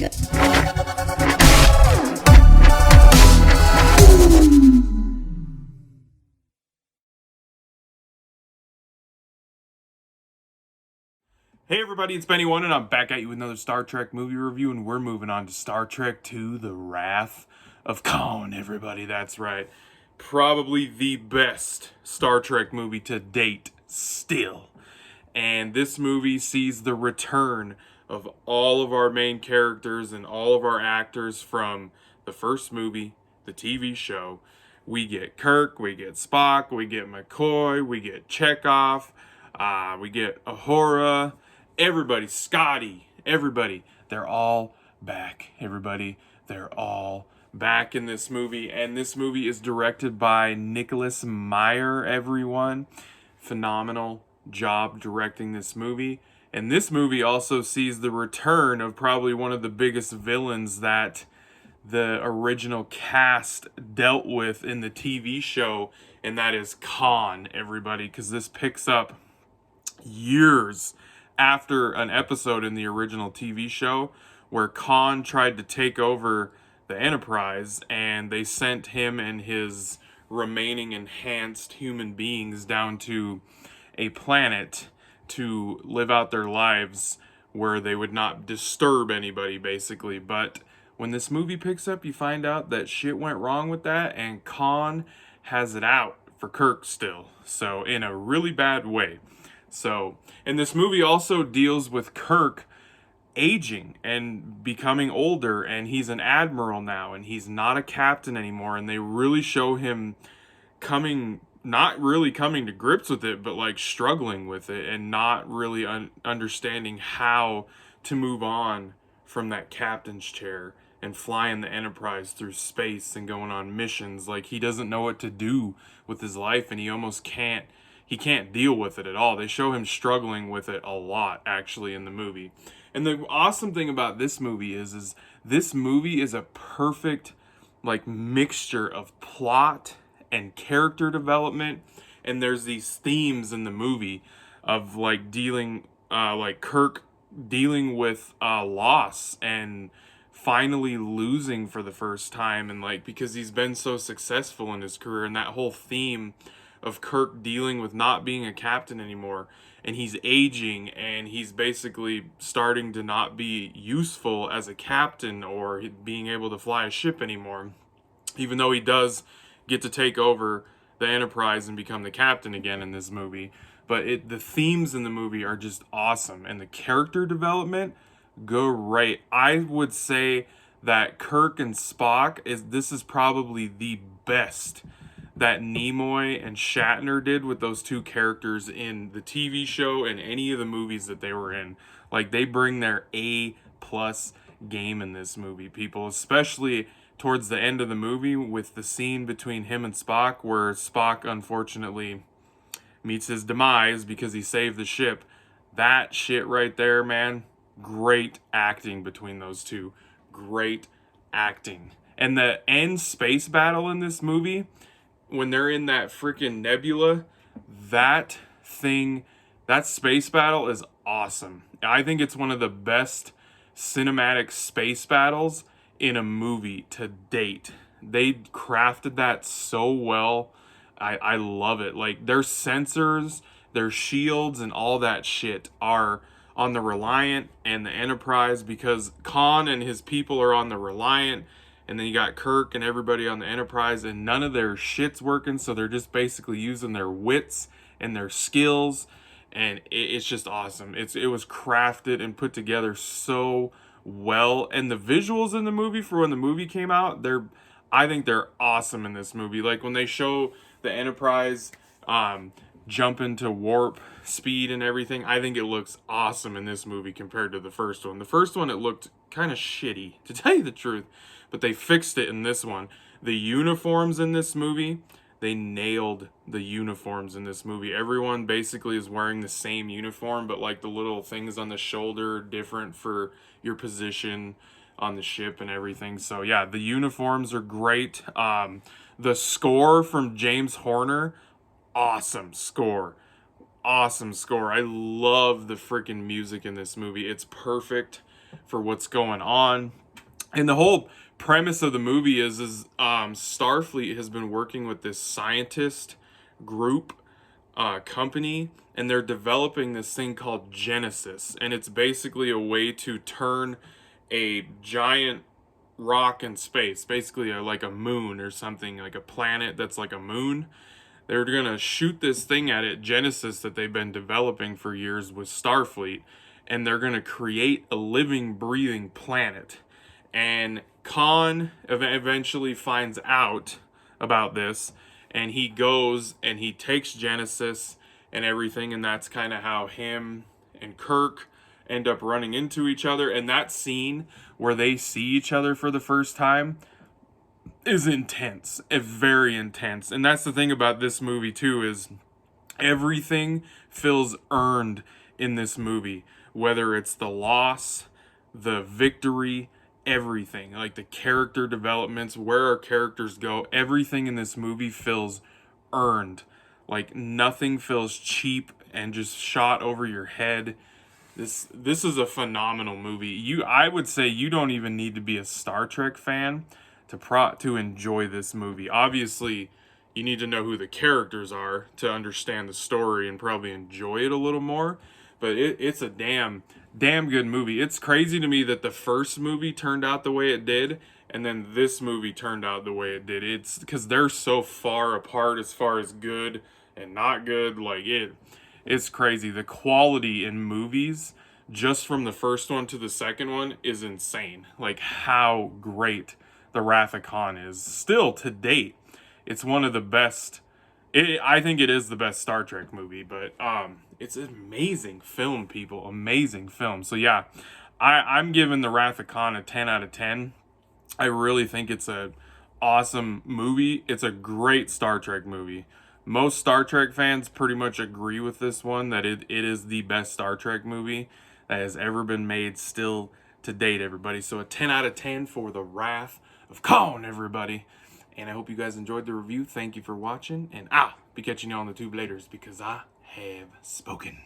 Hey everybody, it's Benny One, and I'm back at you with another Star Trek movie review, and we're moving on to Star Trek II: The Wrath of Khan, everybody, that's right. Probably the best Star Trek movie to date, still. And this movie sees the return of all of our main characters and all of our actors from the first movie, the TV show. We get Kirk, we get Spock, we get McCoy, we get Chekhov, we get Uhura, everybody, Scotty, everybody. They're all back, everybody. They're all back in this movie. And this movie is directed by Nicholas Meyer, everyone. Phenomenal job directing this movie. And this movie also sees the return of probably one of the biggest villains that the original cast dealt with in the TV show, and that is Khan, everybody, because this picks up years after an episode in the original TV show where Khan tried to take over the Enterprise, and they sent him and his remaining enhanced human beings down to a planet to live out their lives where they would not disturb anybody, basically. But when this movie picks up, you find out that shit went wrong with that, and Khan has it out for Kirk still. So, in a really bad way. So, and this movie also deals with Kirk aging and becoming older, and he's an admiral now, and he's not a captain anymore, and they really show him not really coming to grips with it, but like struggling with it and not really understanding how to move on from that captain's chair and flying the Enterprise through space and going on missions. Like, he doesn't know what to do with his life, and he can't deal with it at all. They show him struggling with it a lot, actually, in the movie. And the awesome thing about this movie is this movie is a perfect, like, mixture of plot and character development. And there's these themes in the movie of, like, Kirk dealing with loss and finally losing for the first time, and like, because he's been so successful in his career, and that whole theme of Kirk dealing with not being a captain anymore, and he's aging, and he's basically starting to not be useful as a captain or being able to fly a ship anymore, even though he does get to take over the Enterprise and become the captain again in this movie. But the themes in the movie are just awesome, and the character development, great. I would say that Kirk and Spock this is probably the best that Nimoy and Shatner did with those two characters in the TV show and any of the movies that they were in. Like, they bring their A+ game in this movie, people, especially towards the end of the movie with the scene between him and Spock, where Spock unfortunately meets his demise because he saved the ship. That shit right there, man, great acting between those two. Great acting. And the end space battle in this movie, when they're in that freaking nebula, that space battle is awesome. I think it's one of the best cinematic space battles in a movie to date. They crafted that so well. I love it. Like, their sensors, their shields, and all that shit are on the Reliant and the Enterprise, because Khan and his people are on the Reliant, and then you got Kirk and everybody on the Enterprise, and none of their shit's working, so they're just basically using their wits and their skills, and it's just awesome. It was crafted and put together so well, and the visuals in the movie for when the movie came out, I think they're awesome in this movie. Like, when they show the Enterprise jump into warp speed and everything, I think it looks awesome in this movie compared to the first one. The first one, it looked kind of shitty, to tell you the truth, but they fixed it in this one. The uniforms in this movie, they nailed the uniforms in this movie. Everyone basically is wearing the same uniform, but like the little things on the shoulder are different for your position on the ship and everything. So yeah, the uniforms are great. The score from James Horner, awesome score. Awesome score. I love the freaking music in this movie. It's perfect. for what's going on. And the whole premise of the movie is Starfleet has been working with this scientist group company, and they're developing this thing called Genesis, and it's basically a way to turn a giant rock in space, basically like a moon or something, like a planet that's like a moon. They're gonna shoot this thing at it, Genesis, that they've been developing for years with Starfleet, and they're gonna create a living, breathing planet. And Khan eventually finds out about this, and he goes and he takes Genesis and everything, and that's kind of how him and Kirk end up running into each other. And that scene where they see each other for the first time is intense, very intense. And that's the thing about this movie too, is everything feels earned in this movie, whether it's the loss, the victory, everything, like the character developments, where our characters go, everything in this movie feels earned. Like nothing feels cheap and just shot over your head. This is a phenomenal movie. I would say you don't even need to be a Star Trek fan to enjoy this movie. Obviously, you need to know who the characters are to understand the story and probably enjoy it a little more. But it's a damn good movie. It's crazy to me that the first movie turned out the way it did, and then this movie turned out the way it did. It's because they're so far apart as far as good and not good. Like it's crazy. The quality in movies, just from the first one to the second one, is insane. Like how great the Wrath of Khan is still to date. It's one of the best. I think it is the best Star Trek movie, but it's an amazing film, people. Amazing film. So yeah, I'm giving the Wrath of Khan a 10 out of 10. I really think it's a awesome movie. It's a great Star Trek movie. Most Star Trek fans pretty much agree with this one, that it is the best Star Trek movie that has ever been made still to date, everybody. So a 10 out of 10 for the Wrath of Khan, everybody. And I hope you guys enjoyed the review. Thank you for watching, and I'll be catching you on the tube later, because I have spoken.